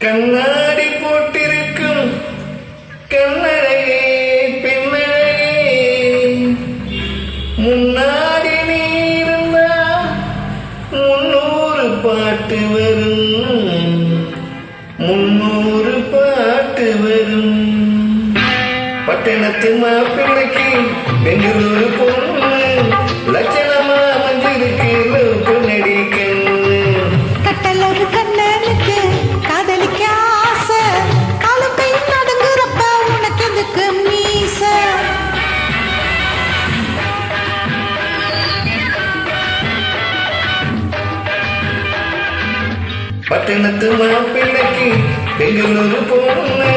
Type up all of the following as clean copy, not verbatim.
கண்ணாடி போட்டிருக்கும் கண்ணழகே பெண்ணழகே, முன்னாடி நீ இருந்தா 300 பாட்டு வரும், 300 பாட்டு வரும். பட்டணத்து மாப்பிள்ளைக்கு பெங்களூரு பொண்ணு லட்சணமா மஞ்சிருக்கு பொன்னடி கண்ணு. கட்டலொரு கண்ணனுக்கு காதலிக்க ஆசை, காலம் கை நடுங்குறப்ப உனக்கு எதுக்கு மீச? பட்டணத்து மாப்பிள்ளைக்கு பெங்களூரு பொண்ணு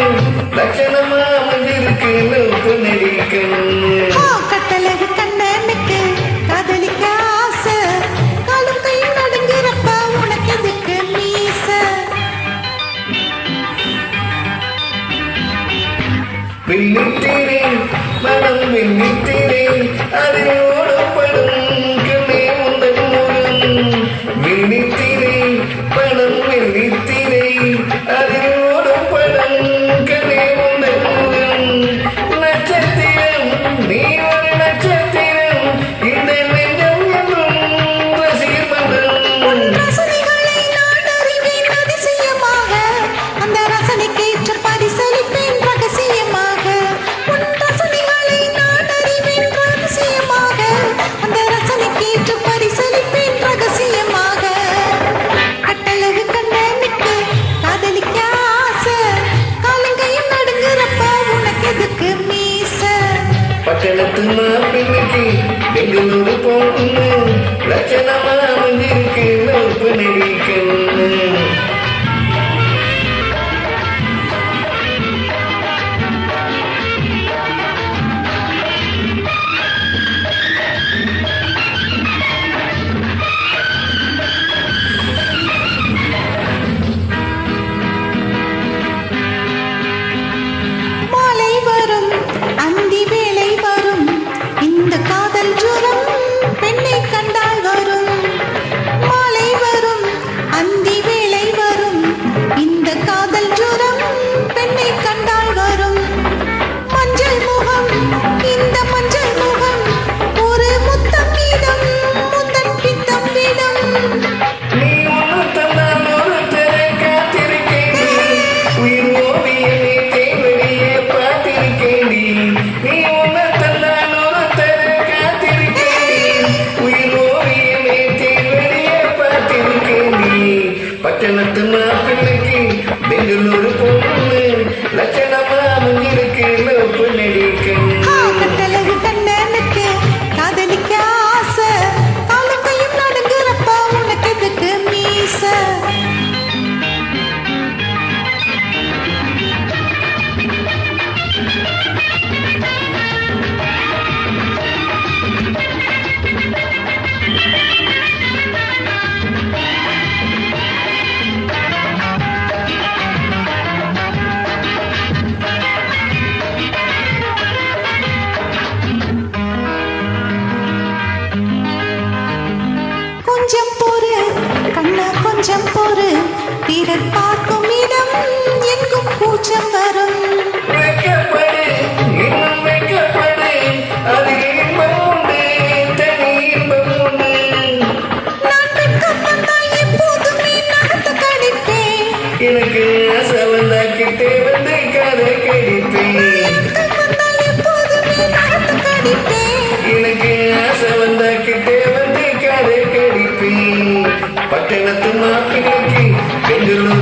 லட்சணமா மஞ்சிருக்கு பொன்னடி கண்ணு. கட்டலொரு கண்ணனுக்கு காதலிக்க ஆசை, காலம் கை நடுங்குறப்ப உனக்கு எதுக்கு மீச? வெள்ளித்திரை மனம் வெள்ளித்திரை அதில் ஓடப்படும் கண்ணே உந்தன் முகம். வெள்ளித்திரை பணம் வெள்ளித்திரை அதில் ஓடப்படும் கண்ணே உந்தன் முகம். நட்சத்திரம் நீ ஒரு நட்சத்திரம், இந்த நெஞ்சம் என்றும் ரசிகர் மன்றம். ரசனைகளை நான் அறிவேன் அதிசயமாக, அந்த ரசனைக்கேற்ற பரிசளிப்பேன் ரகசியமாக. உன் ரசனைகளை நான் அறிவேன் ரகசியமாக, அந்த ரசனைக்கேற்ற பரிசளிப்பேன் ரகசியமாக. கட்டழகு கண்ணனுக்கு காதலிக்க ஆசை, காலங்கையும் நடுங்குறப்ப உனக்கு எதுக்கு மீச? பட்டணத்து மாப்பிள்ளைக்கு பெங்களூரு பொண்ணு லட்சணமா மஞ்சிருக்கு பொன்னடி கண்ணு. மாலை வரும் அந்தி வேளை வரும், இந்த காதல் ஜுரம் பெண்ணை கண்டால் வரும். மாலை வரும் அந்தி வேளை வரும், இந்த காதல் ஜுரம் பெண்ணை கண்டால் வரும். மஞ்சள் முகம் இந்த மஞ்சள் முகம், ஒரு முத்தம் மீதம் முந்தன் பித்தம் விடும். நீ ஒன்று தந்தால் ஒருத்தரை காத்திருக்கேன், உயிர் ஓவியமே தேவடியே பார்த்திருக்கேன். நீ ஒன்று தந்தால் ஒருத்தரை காத்திருக்கேன், உயிர் ஓவியமே தேவடியே பார்த்திருக்கேன். பட்டணத்து மாப்பிள்ளைக்கு பெங்களூரு பொண்ணு லட்சணமா மஞ்சிருக்கு பொன்னடி கண்ணு. கட்டழகு கண்ணனுக்கு காதலிக்க ஆசை, காலம் கையும் நடுங்குறப்ப உனக்கு எதுக்கு மீச? கொஞ்சம் பொறு கண்ணா கொஞ்சம் பொறு, பிறர் பார்க்கும் இடம் எங்கும் கூச்சம் வரும். வெட்கப்படு, இன்னும் வெட்கப்படு, அதில் இன்பம் உண்டு, தனி இன்பம் உண்டு. நான் வெட்கப்பட்டால் எப்போதுமே நகர்த்து கடிப்பேன். எனக்கு ஆசை வந்தா கிட்டே வந்து கதை கடிப்பேன். வெட்கப்பட்டால் எப்போதுமே நகர்த்து கடிப்பேன். எனக்கு ஆசை வந்தா கிட்டே வந்து கதை கடிப்பேன். பட்டணத்து மாப்பிள்ளைக்கு பெங்களூரு